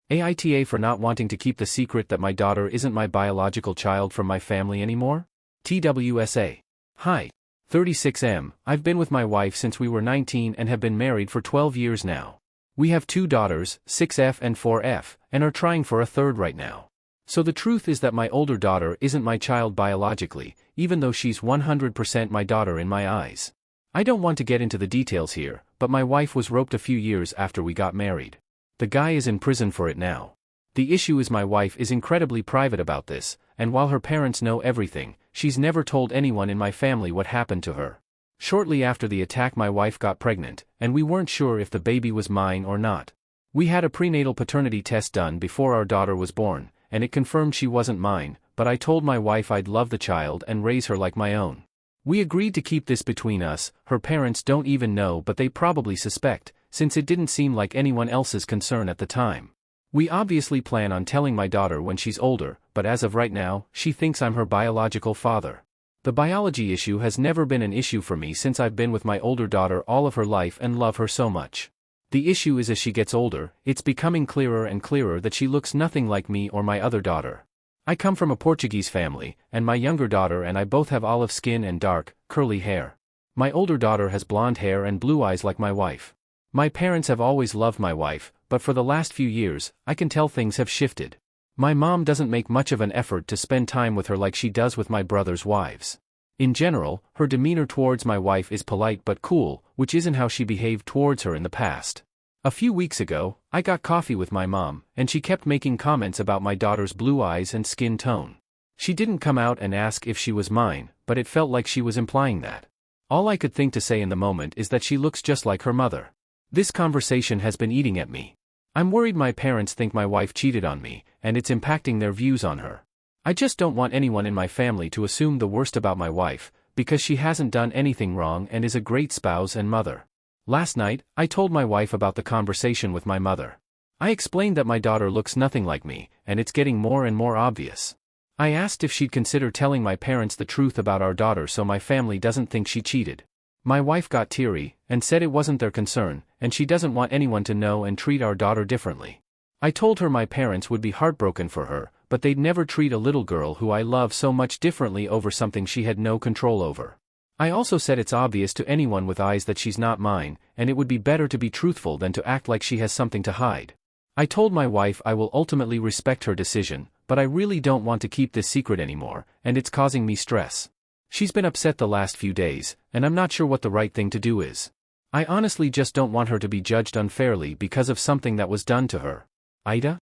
AITA for not wanting to keep the secret that my daughter isn't my biological child from my family anymore? TWSA. Hi. 36M, I've been with my wife since we were 19 and have been married for 12 years now. We have 2 daughters, 6F and 4F, and are trying for a third right now. So the truth is that my older daughter isn't my child biologically, even though she's 100% my daughter in my eyes. I don't want to get into the details here, but my wife was roped a few years after we got married. The guy is in prison for it now. The issue is my wife is incredibly private about this, and while her parents know everything, she's never told anyone in my family what happened to her. Shortly after the attack my wife got pregnant, and we weren't sure if the baby was mine or not. We had a prenatal paternity test done before our daughter was born, and it confirmed she wasn't mine, but I told my wife I'd love the child and raise her like my own. We agreed to keep this between us. Her parents don't even know, but they probably suspect, since it didn't seem like anyone else's concern at the time. We obviously plan on telling my daughter when she's older, but as of right now, she thinks I'm her biological father. The biology issue has never been an issue for me since I've been with my older daughter all of her life and love her so much. The issue is as she gets older, it's becoming clearer and clearer that she looks nothing like me or my other daughter. I come from a Portuguese family, and my younger daughter and I both have olive skin and dark, curly hair. My older daughter has blonde hair and blue eyes like my wife. My parents have always loved my wife, but for the last few years, I can tell things have shifted. My mom doesn't make much of an effort to spend time with her like she does with my brother's wives. In general, her demeanor towards my wife is polite but cool, which isn't how she behaved towards her in the past. A few weeks ago, I got coffee with my mom, and she kept making comments about my daughter's blue eyes and skin tone. She didn't come out and ask if she was mine, but it felt like she was implying that. All I could think to say in the moment is that she looks just like her mother. This conversation has been eating at me. I'm worried my parents think my wife cheated on me, and it's impacting their views on her. I just don't want anyone in my family to assume the worst about my wife, because she hasn't done anything wrong and is a great spouse and mother. Last night, I told my wife about the conversation with my mother. I explained that my daughter looks nothing like me, and it's getting more and more obvious. I asked if she'd consider telling my parents the truth about our daughter so my family doesn't think she cheated. My wife got teary, and said it wasn't their concern, and she doesn't want anyone to know and treat our daughter differently. I told her my parents would be heartbroken for her, but they'd never treat a little girl who I love so much differently over something she had no control over. I also said it's obvious to anyone with eyes that she's not mine, and it would be better to be truthful than to act like she has something to hide. I told my wife I will ultimately respect her decision, but I really don't want to keep this secret anymore, and it's causing me stress. She's been upset the last few days, and I'm not sure what the right thing to do is. I honestly just don't want her to be judged unfairly because of something that was done to her. AITA?